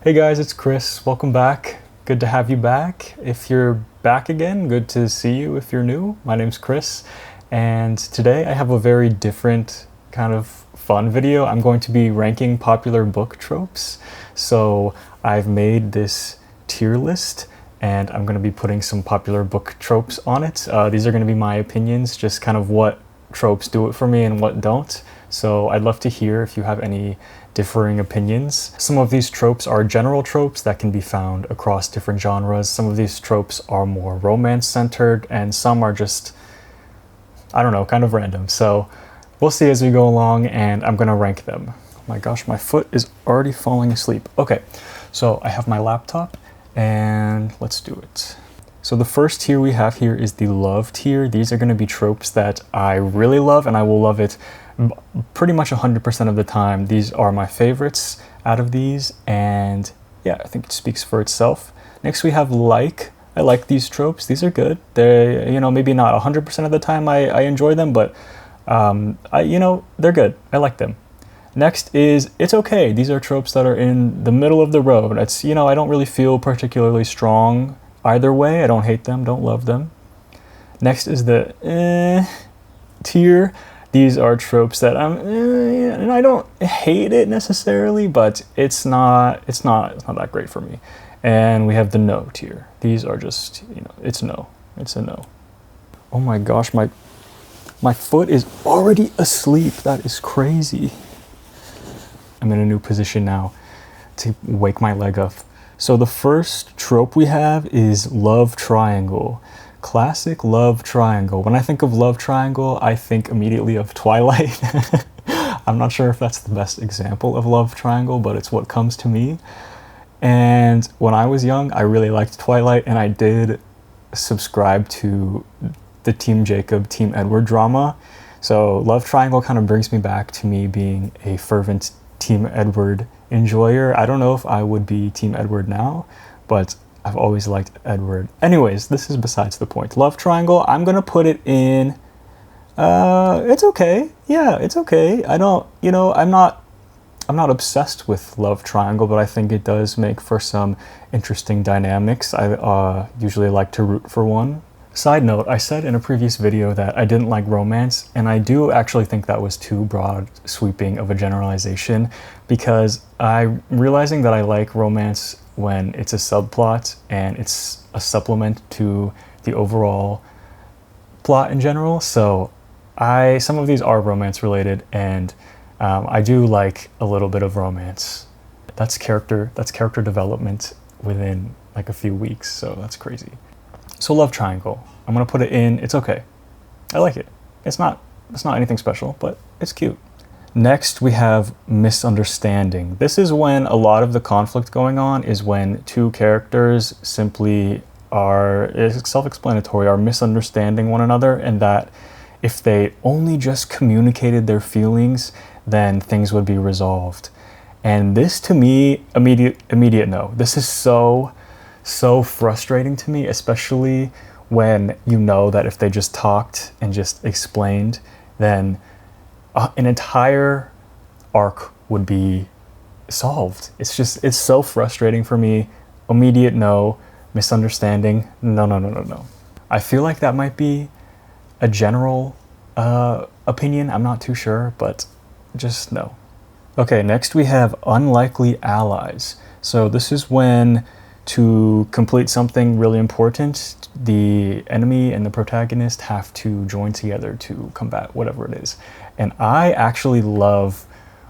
Hey guys, it's Chris. Welcome back. Good to have you back. If you're back again, good to see you if you're new. My name's Chris, and today I have a very different kind of fun video. I'm going to be ranking popular book tropes. So I've made this tier list and I'm going to be putting some popular book tropes on it. These are going to be my opinions, just kind of what tropes do it for me and what don't. So I'd love to hear if you have any differing opinions. Some of these tropes are general tropes that can be found across different genres. Some of these tropes are more romance-centered, and some are just, I don't know, kind of random. So we'll see as we go along, and I'm gonna rank them. Oh my gosh, my foot is already falling asleep. Okay, so I have my laptop, and let's do it. So the first tier we have here is the love tier. These are gonna be tropes that I really love, and I will love it pretty much 100% of the time. These are my favorites out of these, and yeah, I think it speaks for itself. Next we have like. I like these tropes. These are good. They, maybe not 100% of the time I enjoy them, but they're good. I like them. Next is it's okay. These are tropes that are in the middle of the road. It's, I don't really feel particularly strong either way. I don't hate them, don't love them. Next is the tier. These are tropes that and I don't hate it necessarily, but it's not that great for me. And we have the no tier. These are just, it's no. It's a no. Oh my gosh, my foot is already asleep. That is crazy. I'm in a new position now to wake my leg up. So the first trope we have is love triangle. Classic love triangle. When I think of love triangle, I think immediately of Twilight. I'm not sure if that's the best example of love triangle, but it's what comes to me. And when I was young, I really liked Twilight, and I did subscribe to the Team Jacob, Team Edward drama. So love triangle kind of brings me back to me being a fervent Team Edward enjoyer. I don't know if I would be Team Edward now, but I've always liked Edward. Anyways, this is besides the point. Love triangle, I'm gonna put it in, it's okay. Yeah, it's okay. I don't, I'm not obsessed with love triangle, but I think it does make for some interesting dynamics. I usually like to root for one. Side note, I said in a previous video that I didn't like romance, and I do actually think that was too broad sweeping of a generalization, because I'm realizing that I like romance when it's a subplot and it's a supplement to the overall plot in general. So some of these are romance related, and I do like a little bit of romance. That's character development within like a few weeks, so that's crazy. So love triangle, I'm gonna put it in, it's okay. I like it. It's not anything special, but it's cute. Next, we have misunderstanding. This is when a lot of the conflict going on is when two characters simply it's self-explanatory, are misunderstanding one another, and that if they only just communicated their feelings, then things would be resolved. And this, to me, immediate no. This is so frustrating to me, especially when you know that if they just talked and just explained, then an entire arc would be solved. It's so frustrating for me. Immediate no. Misunderstanding, no. I feel like that might be a general opinion. I'm not too sure, but just no. Okay, next we have unlikely allies. So this is when, to complete something really important, the enemy and the protagonist have to join together to combat whatever it is. And I actually love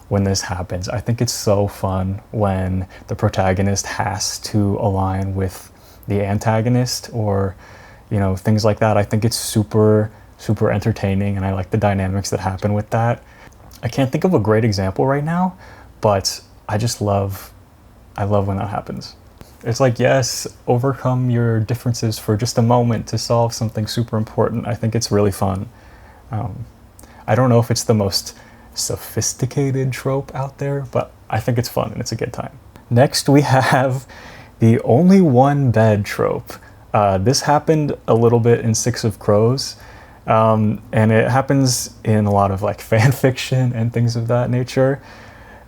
when this happens. I think it's so fun when the protagonist has to align with the antagonist, or things like that. I think it's super entertaining, and I like the dynamics that happen with that. I can't think of a great example right now, but I love when that happens. It's like, yes, overcome your differences for just a moment to solve something super important. I think it's really fun. I don't know if it's the most sophisticated trope out there, but I think it's fun and it's a good time. Next, we have the only one bed trope. This happened a little bit in Six of Crows, and it happens in a lot of like fan fiction and things of that nature.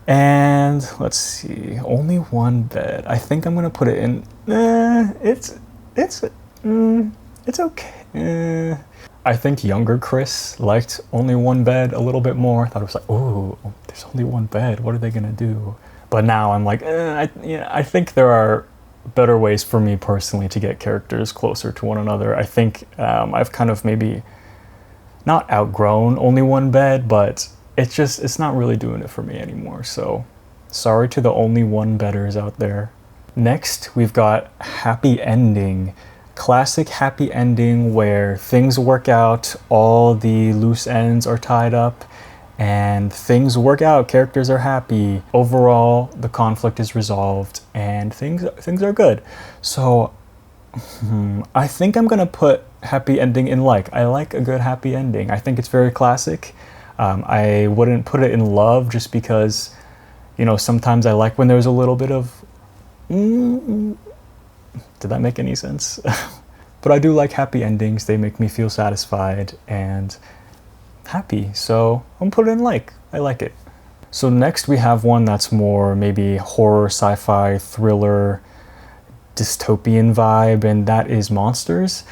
And let's see, only one bed. I think I'm gonna put it in. It's okay. I think younger Chris liked only one bed a little bit more. I thought it was like, oh, there's only one bed. What are they gonna do? But now I'm like, I think there are better ways for me personally to get characters closer to one another. I think I've kind of maybe not outgrown only one bed, but it's not really doing it for me anymore. So sorry to the only one bedders out there. Next, we've got happy ending. Classic happy ending where things work out, all the loose ends are tied up, and things work out, characters are happy. Overall, the conflict is resolved, and things are good. So I think I'm gonna put happy ending in like. I like a good happy ending. I think it's very classic. I wouldn't put it in love just because, you know, sometimes I like when there's a little bit of did that make any sense? But I do like happy endings. They make me feel satisfied and happy. So I'm putting in like. I like it. So next we have one that's more maybe horror, sci-fi, thriller, dystopian vibe, and that is Monsters.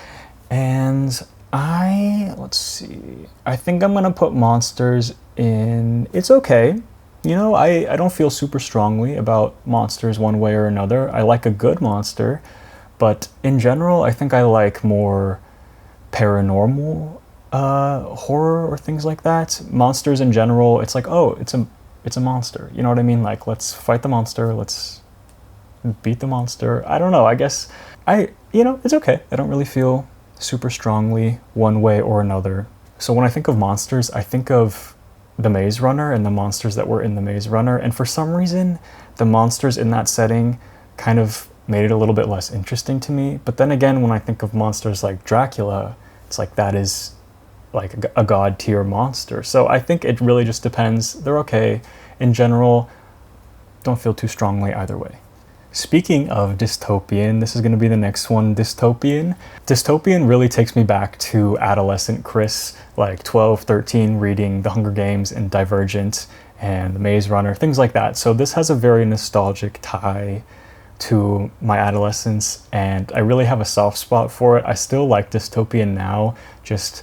And let's see, I think I'm gonna put Monsters in, it's okay. You know, I don't feel super strongly about monsters one way or another. I like a good monster, but in general, I think I like more paranormal horror or things like that. Monsters in general, it's like, oh, it's a monster. You know what I mean? Like, let's fight the monster, let's beat the monster. I don't know, I guess it's okay. I don't really feel super strongly one way or another. So when I think of monsters, I think of the Maze Runner and the monsters that were in the Maze Runner, and for some reason the monsters in that setting kind of made it a little bit less interesting to me. But then again, when I think of monsters like Dracula, it's like that is like a god tier monster. So I think it really just depends. They're okay. In general, don't feel too strongly either way. Speaking of dystopian, this is going to be the next one, dystopian. Dystopian really takes me back to adolescent Chris, like 12, 13, reading The Hunger Games and Divergent and The Maze Runner, things like that. So this has a very nostalgic tie to my adolescence, and I really have a soft spot for it. I still like dystopian now, just,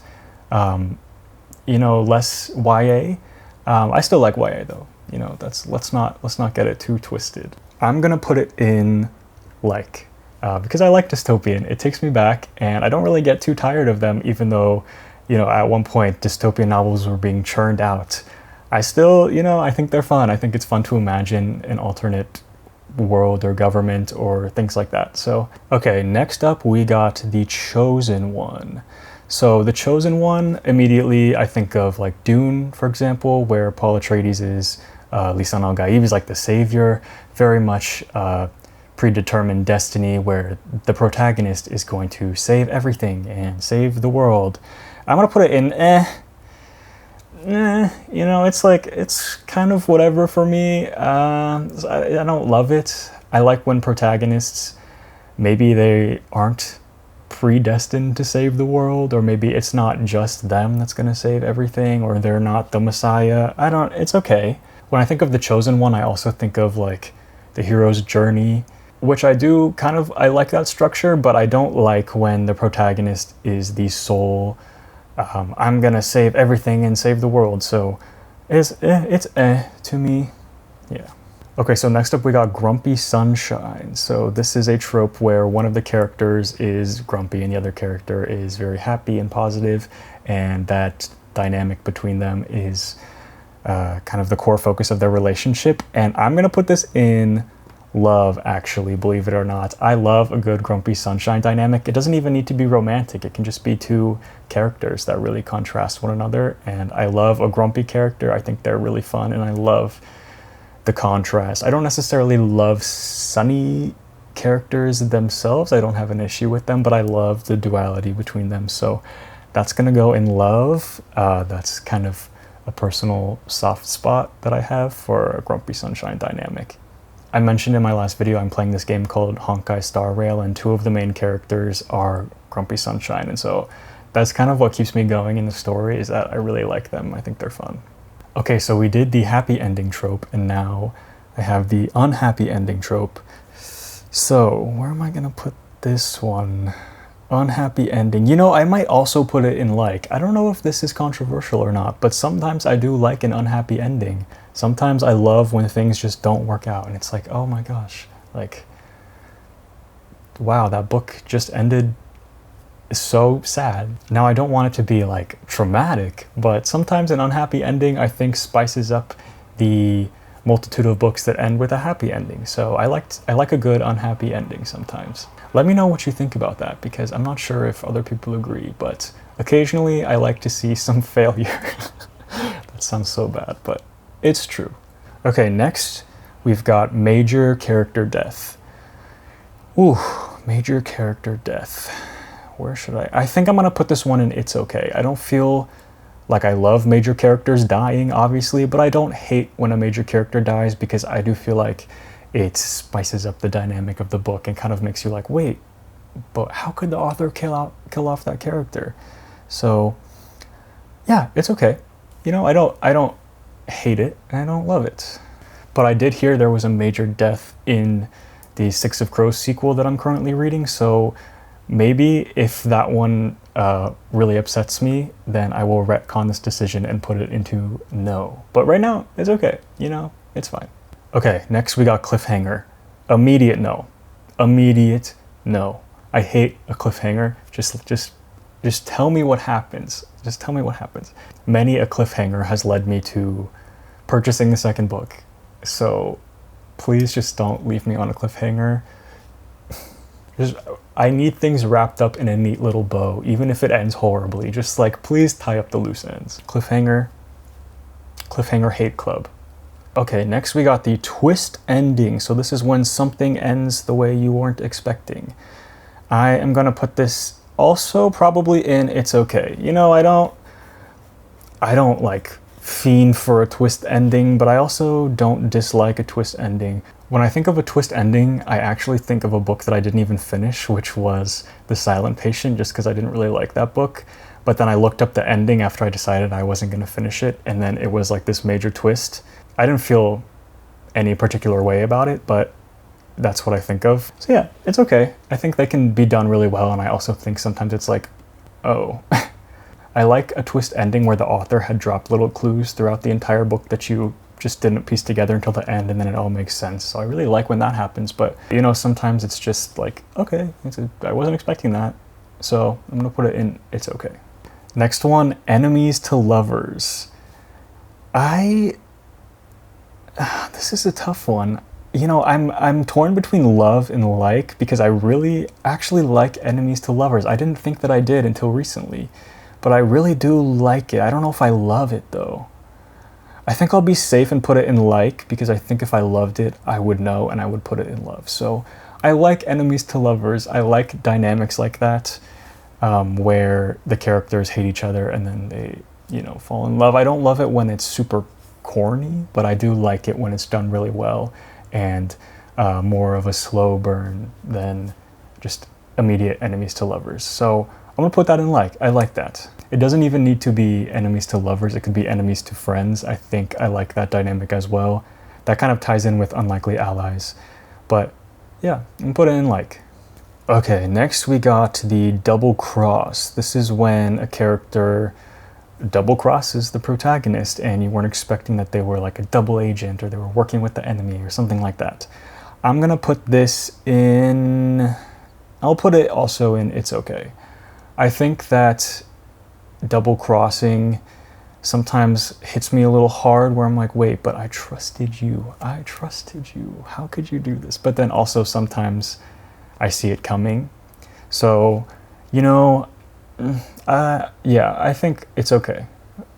less YA. I still like YA though. You know, let's not get it too twisted. I'm gonna put it in like, because I like dystopian. It takes me back, and I don't really get too tired of them, even though, you know, at one point dystopian novels were being churned out. I still, I think they're fun. I think it's fun to imagine an alternate world or government or things like that. So, okay, next up we got The Chosen One. So The Chosen One, immediately I think of like Dune, for example, where Paul Atreides is Lisan al-Gaib is like the savior, very much predetermined destiny where the protagonist is going to save everything and save the world. I'm gonna put it in it's like, it's kind of whatever for me. I don't love it. I like when protagonists, maybe they aren't predestined to save the world, or maybe it's not just them that's gonna save everything, or they're not the Messiah. It's okay. When I think of The Chosen One, I also think of like the hero's journey, which I like that structure, but I don't like when the protagonist is the sole, I'm gonna save everything and save the world. So it's to me, yeah. Okay, so next up we got Grumpy Sunshine. So this is a trope where one of the characters is grumpy and the other character is very happy and positive, and that dynamic between them is kind of the core focus of their relationship. And I'm gonna put this in love, actually, believe it or not. I love a good Grumpy Sunshine dynamic. It doesn't even need to be romantic. It can just be two characters that really contrast one another. And I love a grumpy character. I think they're really fun, and I love the contrast. I don't necessarily love sunny characters themselves. I don't have an issue with them, but I love the duality between them. So that's gonna go in love. That's kind of a personal soft spot that I have for a Grumpy Sunshine dynamic. I mentioned in my last video I'm playing this game called Honkai Star Rail, and two of the main characters are Grumpy Sunshine, and so that's kind of what keeps me going in the story, is that I really like them. I think they're fun. Okay, so we did the happy ending trope, and now I have the unhappy ending trope. So where am I gonna put this one? Unhappy ending. You know, I might also put it in like. I don't know if this is controversial or not, but sometimes I do like an unhappy ending. Sometimes I love when things just don't work out, and it's like, oh my gosh, like, wow, that book just ended so sad. Now, I don't want it to be like traumatic, but sometimes an unhappy ending, I think, spices up the multitude of books that end with a happy ending. So I like a good unhappy ending sometimes. Let me know what you think about that, because I'm not sure if other people agree, but occasionally I like to see some failure. That sounds so bad, but it's true. Okay, next we've got major character death. Ooh, major character death. Where should I think I'm gonna put this one in It's Okay. I don't feel like I love major characters dying, obviously, but I don't hate when a major character dies, because I do feel like it spices up the dynamic of the book and kind of makes you like, wait, but how could the author kill off that character? So yeah, it's okay. You know, I don't hate it and I don't love it. But I did hear there was a major death in the Six of Crows sequel that I'm currently reading, so maybe if that one really upsets me, then I will retcon this decision and put it into no. But right now, it's okay. You know, it's fine. Okay, next we got cliffhanger. Immediate no. Immediate no. I hate a cliffhanger. Just tell me what happens. Just tell me what happens. Many a cliffhanger has led me to purchasing the second book. So please just don't leave me on a cliffhanger. I need things wrapped up in a neat little bow, even if it ends horribly. Just like, please tie up the loose ends. Cliffhanger hate club. Okay, next we got the twist ending. So this is when something ends the way you weren't expecting. I am gonna put this also probably in It's Okay. You know, I don't like fiend for a twist ending, but I also don't dislike a twist ending. When I think of a twist ending, I actually think of a book that I didn't even finish, which was The Silent Patient, just because I didn't really like that book. But then I looked up the ending after I decided I wasn't going to finish it, and then it was like this major twist. I didn't feel any particular way about it, but that's what I think of. So yeah, it's okay. I think they can be done really well, and I also think sometimes it's like, oh. I like a twist ending where the author had dropped little clues throughout the entire book that you just didn't piece together until the end, and then it all makes sense. So I really like when that happens, but you know, sometimes it's just like, okay, I wasn't expecting that, so I'm gonna put it in It's Okay. Next one, enemies to lovers. This is a tough one. You know, I'm torn between love and like, because I really actually like enemies to lovers. I didn't think that I did until recently, but I really do like it. I don't know if I love it though. I think I'll be safe and put it in like, because I think if I loved it, I would know and I would put it in love. So I like enemies to lovers. I like dynamics like that, where the characters hate each other and then they, you know, fall in love. I don't love it when it's super corny, but I do like it when it's done really well and more of a slow burn than just immediate enemies to lovers. So I'm gonna put that in like. I like that. It doesn't even need to be enemies to lovers. It could be enemies to friends. I think I like that dynamic as well. That kind of ties in with unlikely allies. But yeah, I'm gonna put it in like. Okay, next we got the double cross. This is when a character double crosses the protagonist and you weren't expecting that they were like a double agent or they were working with the enemy or something like that. I'm gonna put this in, I'll put it also in It's Okay. I think that double crossing sometimes hits me a little hard where I'm like, wait, but I trusted you. How could you do this? But then also sometimes I see it coming. So, you know, yeah, I think it's okay.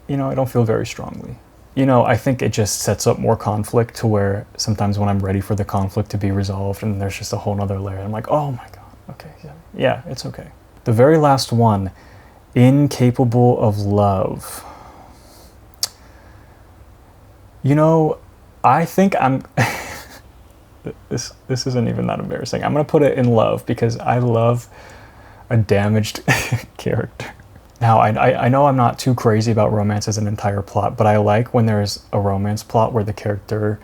You know, I don't feel very strongly. You know, I think it just sets up more conflict to where sometimes when I'm ready for the conflict to be resolved and there's just a whole nother layer, I'm like, oh my God, okay, yeah, it's okay. The very last one, incapable of love. You know, I think I'm, this isn't even that embarrassing. I'm gonna put it in love because I love a damaged character. Now, I know I'm not too crazy about romance as an entire plot, but I like when there's a romance plot where the character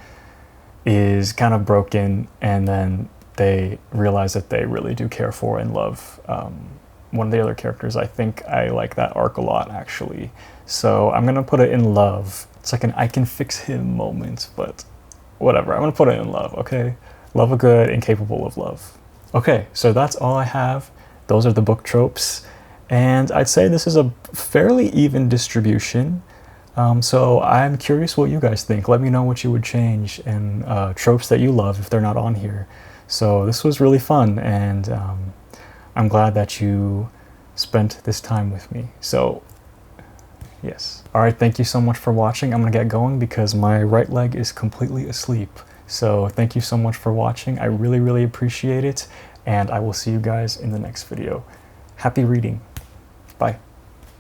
is kind of broken and then they realize that they really do care for and love one of the other characters. I think I like that arc a lot, actually. So I'm gonna put it in love. It's like an I can fix him moment, but whatever. I'm gonna put it in love, okay? Love a good, incapable of love. Okay, so that's all I have. Those are the book tropes. And I'd say this is a fairly even distribution. So I'm curious what you guys think. Let me know what you would change and tropes that you love if they're not on here. So this was really fun, and I'm glad that you spent this time with me. So yes. All right, thank you so much for watching. I'm gonna get going because my right leg is completely asleep. So thank you so much for watching. I really, really appreciate it. And I will see you guys in the next video. Happy reading. Bye.